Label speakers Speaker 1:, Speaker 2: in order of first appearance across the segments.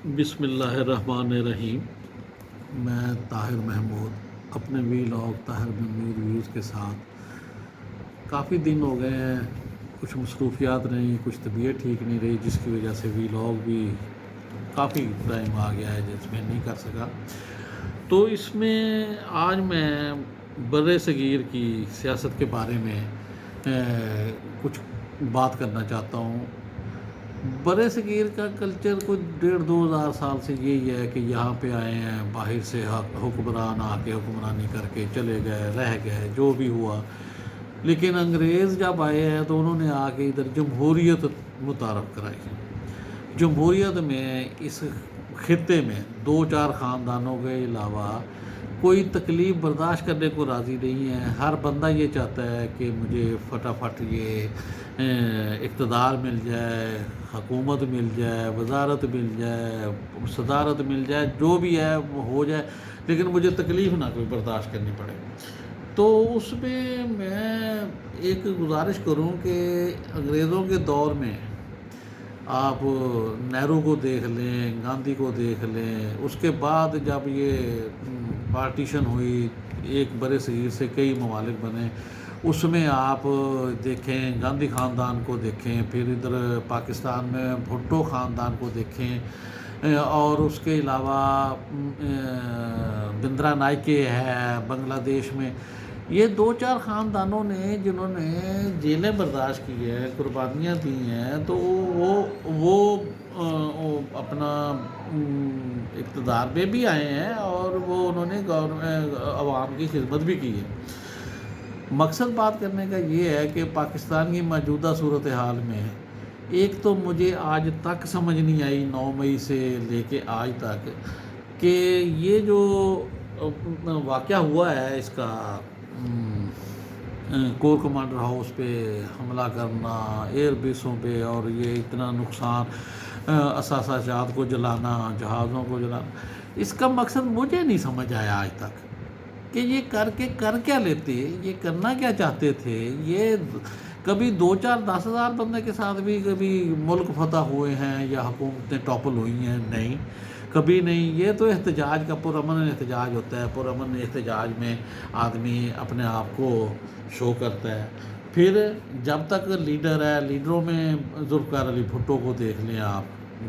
Speaker 1: بسم اللہ الرحمن الرحیم۔ میں طاہر محمود اپنے ویلاگ طاہر محمود ویوز کے ساتھ کافی دن ہو گئے ہیں، کچھ مصروفیات رہیں، کچھ طبیعت ٹھیک نہیں رہی، جس کی وجہ سے ویلاگ بھی کافی ٹائم آ گیا ہے جس میں نہیں کر سکا۔ تو اس میں آج میں بر صغیر کی سیاست کے بارے میں کچھ بات کرنا چاہتا ہوں۔ بر صغیر کا کلچر کچھ 1,500-2,000 سال سے یہی ہے کہ یہاں پہ آئے ہیں، باہر سے حکمران آ کے حکمرانی کر کے چلے گئے، رہ گئے، جو بھی ہوا۔ لیکن انگریز جب آئے ہیں تو انہوں نے آ کے ادھر جمہوریت متعارف کرائی۔ جمہوریت میں اس خطے میں 2-4 خاندانوں کے علاوہ کوئی تکلیف برداشت کرنے کو راضی نہیں ہے۔ ہر بندہ یہ چاہتا ہے کہ مجھے فٹافٹ یہ اقتدار مل جائے، حکومت مل جائے، وزارت مل جائے، صدارت مل جائے، جو بھی ہے وہ ہو جائے، لیکن مجھے تکلیف نہ کوئی برداشت کرنی پڑے۔ تو اس میں ایک گزارش کروں کہ انگریزوں کے دور میں آپ نہرو کو دیکھ لیں، گاندھی کو دیکھ لیں، اس کے بعد جب یہ پارٹیشن ہوئی، ایک بر صغیر سے کئی ممالک بنے، اس میں آپ دیکھیں گاندھی خاندان کو دیکھیں، پھر ادھر پاکستان میں بھٹو خاندان کو دیکھیں، اور اس کے علاوہ بندرا نائکے ہے بنگلہ دیش میں۔ یہ 2-4 خاندانوں نے جنہوں نے جیلیں برداشت کی ہیں، قربانیاں دی ہیں، تو وہ اپنا اقتدار میں بھی آئے ہیں اور وہ انہوں نے عوام کی خدمت بھی کی ہے۔ مقصد بات کرنے کا یہ ہے کہ پاکستان کی موجودہ صورتحال میں ایک تو مجھے آج تک سمجھ نہیں آئی 9 مئی سے لے کے آج تک کہ یہ جو واقعہ ہوا ہے اس کا کور کمانڈر ہاؤس پہ حملہ کرنا، ایئر بیسوں پہ، اور یہ اتنا نقصان، اثاثہ جات کو جلانا، جہازوں کو جلانا، اس کا مقصد مجھے نہیں سمجھ آیا آج تک کہ یہ کر کیا لیتے، یہ کرنا کیا چاہتے تھے۔ یہ کبھی 2-4-10,000 بندے کے ساتھ بھی کبھی ملک فتح ہوئے ہیں یا حکومتیں ٹاپل ہوئی ہیں؟ نہیں، کبھی نہیں۔ یہ تو احتجاج کا پرامن احتجاج ہوتا ہے، پرامن احتجاج میں آدمی اپنے آپ کو شو کرتا ہے۔ پھر جب تک لیڈر ہے، لیڈروں میں ذوالفقار علی بھٹو کو دیکھ لیں آپ،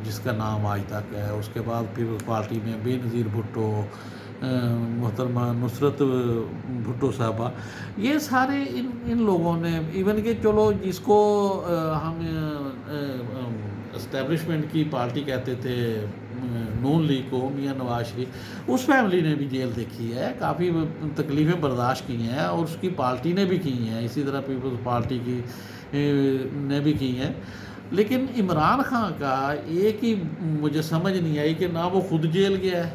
Speaker 1: جس کا نام آج تک ہے۔ اس کے بعد پھر پارٹی میں بے نظیر بھٹو، محترمہ نصرت بھٹو صاحبہ، یہ سارے ان لوگوں نے، ایون کہ چلو جس کو ہم اسٹیبلشمنٹ کی پارٹی کہتے تھے، نون لیگ کو، میاں نواز شریف، اس فیملی نے بھی جیل دیکھی ہے، کافی تکلیفیں برداشت کی ہیں، اور اس کی پارٹی نے بھی کی ہیں، اسی طرح پیپلز پارٹی کی نے بھی کی ہیں۔ لیکن عمران خان کا ایک ہی مجھے سمجھ نہیں آئی کہ نہ وہ خود جیل گیا ہے،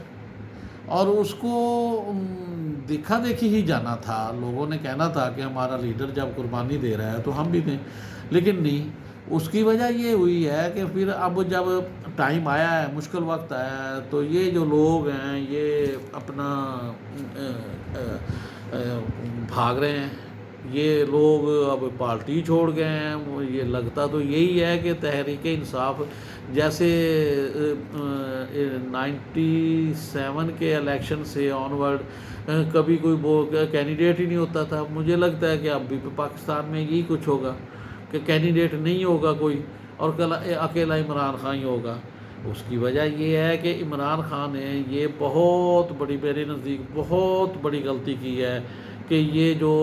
Speaker 1: اور اس کو دیکھا دیکھی ہی جانا تھا۔ لوگوں نے کہنا تھا کہ ہمارا لیڈر جب قربانی دے رہا ہے تو ہم بھی دیں، لیکن نہیں۔ اس کی وجہ یہ ہوئی ہے کہ پھر اب جب ٹائم آیا ہے، مشکل وقت آیا ہے، تو یہ جو لوگ ہیں یہ اپنا بھاگ رہے ہیں۔ یہ لوگ اب پارٹی چھوڑ گئے ہیں۔ یہ لگتا تو یہی ہے کہ تحریک انصاف جیسے 97 کے الیکشن سے آنورڈ کبھی کوئی کینڈیڈیٹ ہی نہیں ہوتا تھا، مجھے لگتا ہے کہ اب بھی پاکستان میں یہی کچھ ہوگا کہ کینڈیڈیٹ نہیں ہوگا کوئی، اور اکیلا عمران خان ہی ہوگا۔ اس کی وجہ یہ ہے کہ عمران خان نے یہ بہت بڑی، میرے نزدیک بہت بڑی غلطی کی ہے کہ یہ جو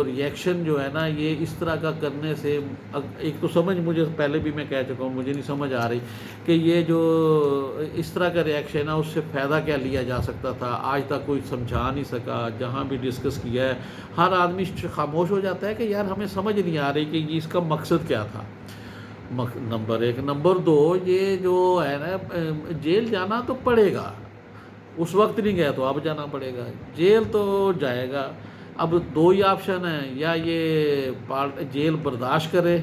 Speaker 1: ریئیکشن جو ہے نا، یہ اس طرح کا کرنے سے، ایک تو سمجھ مجھے پہلے بھی میں کہہ چکا ہوں، مجھے نہیں سمجھ آ رہی کہ یہ جو اس طرح کا ریئیکشن ہے اس سے فائدہ کیا لیا جا سکتا تھا، آج تک کوئی سمجھا نہیں سکا۔ جہاں بھی ڈسکس کیا ہے ہر آدمی خاموش ہو جاتا ہے کہ یار ہمیں سمجھ نہیں آ رہی کہ اس کا مقصد کیا تھا۔ نمبر 1۔ نمبر 2، یہ جو ہے نا، جیل جانا تو پڑے گا، اس وقت نہیں گیا تو اب جانا پڑے گا، جیل تو جائے گا۔ اب 2 ہی آپشن ہیں، یا یہ جیل برداشت کرے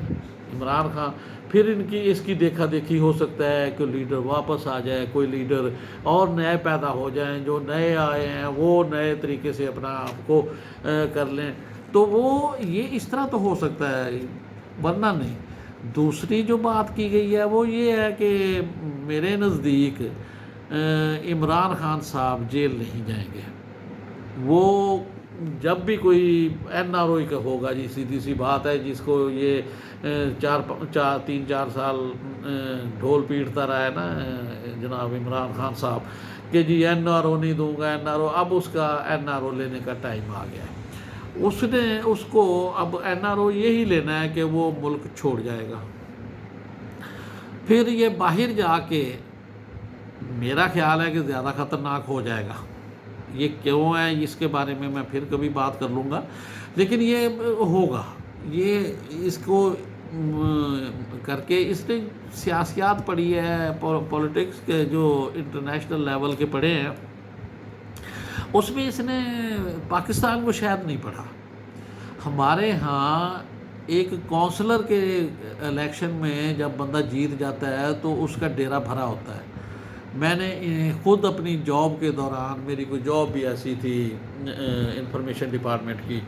Speaker 1: عمران خان، پھر اس کی دیکھا دیکھی ہو سکتا ہے کہ لیڈر واپس آ جائے، کوئی لیڈر اور نئے پیدا ہو جائیں، جو نئے آئے ہیں وہ نئے طریقے سے اپنا آپ کو کر لیں، تو وہ یہ اس طرح تو ہو سکتا ہے، ورنہ نہیں۔ دوسری جو بات کی گئی ہے وہ یہ ہے کہ میرے نزدیک عمران خان صاحب جیل نہیں جائیں گے۔ وہ جب بھی کوئی این آر او کا ہوگا جی، سیدھی سی بات ہے، جس کو یہ 3-4 سال ڈھول پیٹتا رہا ہے نا جناب عمران خان صاحب کہ جی این آر او نہیں دوں گا، این آر او، اب اس کا این آر او لینے کا ٹائم آ گیا ہے۔ اس کو اب این آر او یہی لینا ہے کہ وہ ملک چھوڑ جائے گا۔ پھر یہ باہر جا کے میرا خیال ہے کہ زیادہ خطرناک ہو جائے گا۔ یہ کیوں ہے اس کے بارے میں پھر کبھی بات کر لوں گا، لیکن یہ ہوگا، یہ اس کو کر کے اس نے سیاسیات پڑھی ہے، پولیٹکس کے جو انٹرنیشنل لیول کے پڑھے ہیں، اس میں اس نے پاکستان کو شاید نہیں پڑھا۔ ہمارے ہاں ایک کونسلر کے الیکشن میں جب بندہ جیت جاتا ہے تو اس کا ڈیرا بھرا ہوتا ہے۔ میں نے خود اپنی جاب کے دوران، میری کوئی جاب بھی ایسی تھی انفارمیشن ڈپارٹمنٹ کی،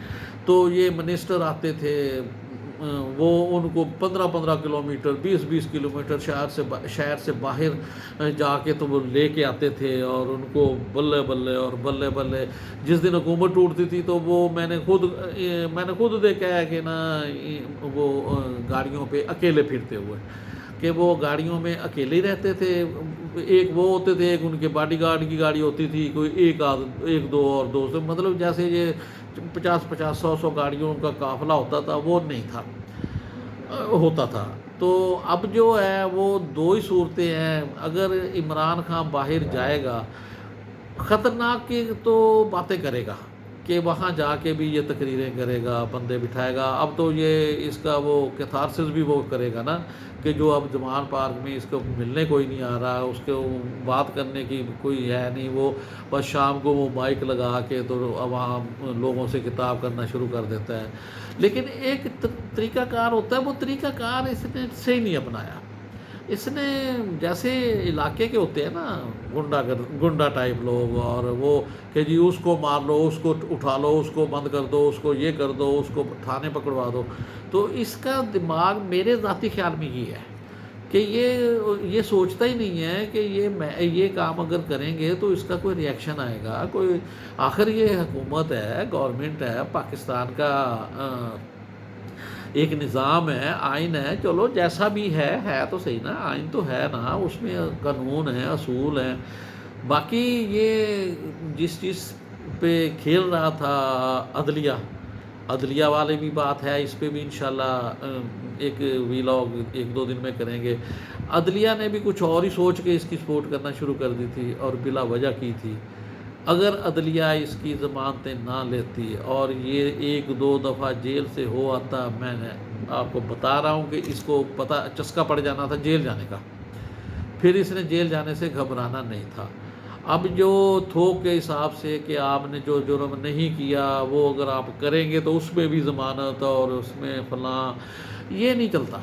Speaker 1: تو یہ منسٹر آتے تھے، وہ ان کو 15 کلومیٹر 20 کلومیٹر شہر سے باہر جا کے تو وہ لے کے آتے تھے، اور ان کو بلے بلے جس دن حکومت ٹوٹتی تھی تو وہ میں نے خود دیکھا ہے کہ نا وہ گاڑیوں پہ اکیلے پھرتے ہوئے، کہ وہ گاڑیوں میں اکیلے ہی رہتے تھے، ایک وہ ہوتے تھے، ایک ان کے باڈی گارڈ کی گاڑی ہوتی تھی، کوئی ایک دو اور دوست، مطلب جیسے یہ 50 100 گاڑیوں کا قافلہ ہوتا تھا، وہ نہیں ہوتا تھا۔ تو اب جو ہے وہ دو ہی صورتیں ہیں۔ اگر عمران خان باہر جائے گا، خطرناک کی تو باتیں کرے گا کہ وہاں جا کے بھی یہ تقریریں کرے گا، بندے بٹھائے گا۔ اب تو یہ اس کا وہ کیتھارسس بھی وہ کرے گا نا، کہ جو اب زمان پارک میں اس کو ملنے کوئی نہیں آ رہا، اس کو بات کرنے کی کوئی ہے نہیں، وہ بس شام کو وہ مائک لگا کے تو عوام لوگوں سے خطاب کرنا شروع کر دیتا ہے۔ لیکن ایک طریقہ کار ہوتا ہے، وہ طریقہ کار اس نے صحیح نہیں اپنایا۔ اس نے جیسے علاقے کے ہوتے ہیں نا گنڈا ٹائپ لوگ، اور وہ کہ جی اس کو مار لو، اس کو اٹھا لو، اس کو بند کر دو، اس کو یہ کر دو، اس کو تھانے پکڑوا دو، تو اس کا دماغ میرے ذاتی خیال میں یہ ہے کہ یہ سوچتا ہی نہیں ہے کہ یہ کام اگر کریں گے تو اس کا کوئی ری ایکشن آئے گا، کوئی آخر یہ حکومت ہے، گورنمنٹ ہے، پاکستان کا ایک نظام ہے، آئین ہے، چلو جیسا بھی ہے تو صحیح نا، آئین تو ہے نا، اس میں قانون ہیں، اصول ہیں۔ باقی یہ جس چیز پہ کھیل رہا تھا عدلیہ والے بھی بات ہے، اس پہ بھی انشاءاللہ ایک ویلاگ 1-2 دن میں کریں گے۔ عدلیہ نے بھی کچھ اور ہی سوچ کے اس کی سپورٹ کرنا شروع کر دی تھی اور بلا وجہ کی تھی۔ اگر عدلیہ اس کی ضمانتیں نہ لیتی اور یہ 1-2 دفعہ جیل سے ہو آتا، میں نے آپ کو بتا رہا ہوں کہ اس کو پتہ چسکا پڑ جانا تھا جیل جانے کا، پھر اس نے جیل جانے سے گھبرانا نہیں تھا۔ اب جو تھوک کے حساب سے کہ آپ نے جو جرم نہیں کیا وہ اگر آپ کریں گے تو اس میں بھی ضمانت اور اس میں فلاں، یہ نہیں چلتا،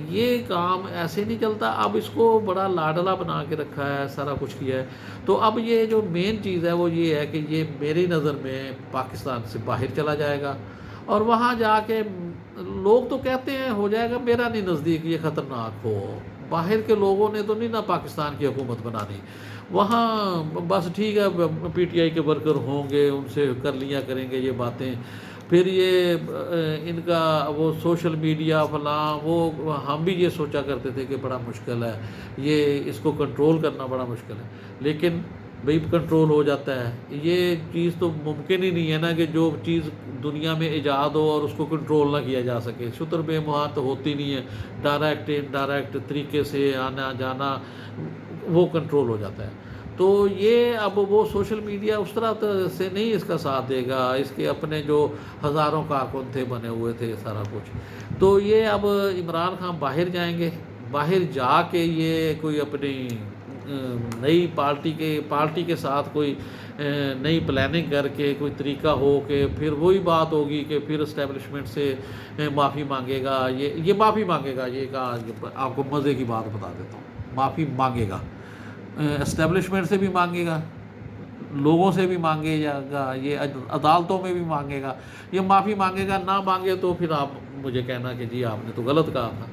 Speaker 1: یہ کام ایسے نہیں چلتا۔ اب اس کو بڑا لاڈلا بنا کے رکھا ہے، سارا کچھ کیا ہے۔ تو اب یہ جو مین چیز ہے وہ یہ ہے کہ یہ میری نظر میں پاکستان سے باہر چلا جائے گا، اور وہاں جا کے لوگ تو کہتے ہیں ہو جائے گا، میرا نہیں نزدیک یہ خطرناک ہو۔ باہر کے لوگوں نے تو نہیں نا پاکستان کی حکومت بنانی، وہاں بس ٹھیک ہے پی ٹی آئی کے ورکر ہوں گے، ان سے کر لیا کریں گے یہ باتیں، پھر یہ ان کا وہ سوشل میڈیا فلاں، وہ ہم بھی یہ سوچا کرتے تھے کہ بڑا مشکل ہے، یہ اس کو کنٹرول کرنا بڑا مشکل ہے، لیکن بھئی کنٹرول ہو جاتا ہے۔ یہ چیز تو ممکن ہی نہیں ہے نا کہ جو چیز دنیا میں ایجاد ہو اور اس کو کنٹرول نہ کیا جا سکے۔ شتر بے مہار تو ہوتی نہیں ہے، ڈائریکٹ انڈائریکٹ طریقے سے آنا جانا وہ کنٹرول ہو جاتا ہے۔ تو یہ اب وہ سوشل میڈیا اس طرح سے نہیں اس کا ساتھ دے گا، اس کے اپنے جو ہزاروں کارکن تھے بنے ہوئے تھے سارا کچھ، تو یہ اب عمران خان باہر جائیں گے، باہر جا کے یہ کوئی اپنی نئی پارٹی کے ساتھ کوئی نئی پلاننگ کر کے کوئی طریقہ ہو کہ پھر وہی بات ہوگی کہ پھر اسٹیبلشمنٹ سے معافی مانگے گا، یہ معافی مانگے گا، یہ کہا آپ کو مزے کی بات بتا دیتا ہوں، معافی مانگے گا، اسٹیبلشمنٹ سے بھی مانگے گا، لوگوں سے بھی مانگے گا، یہ عدالتوں میں بھی مانگے گا، یہ معافی مانگے گا، نہ مانگے تو پھر آپ مجھے کہنا کہ جی آپ نے تو غلط کہا تھا۔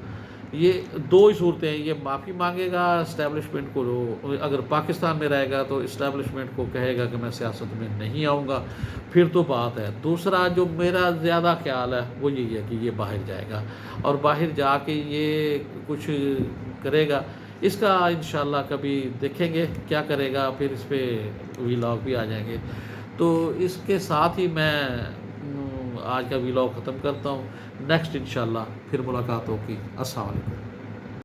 Speaker 1: یہ دو ہی صورتیں ہیں، یہ معافی مانگے گا اسٹیبلشمنٹ کو، اگر پاکستان میں رہے گا تو اسٹیبلشمنٹ کو کہے گا کہ میں سیاست میں نہیں آؤں گا، پھر تو بات ہے۔ دوسرا جو میرا زیادہ خیال ہے وہ یہی ہے کہ یہ باہر جائے گا، اور باہر جا کے یہ کچھ کرے گا، اس کا انشاءاللہ کبھی دیکھیں گے کیا کرے گا، پھر اس پہ ویلاگ بھی آ جائیں گے۔ تو اس کے ساتھ ہی میں آج کا ویلاگ ختم کرتا ہوں، نیکسٹ انشاءاللہ پھر ملاقات ہوگی۔ السلام علیکم۔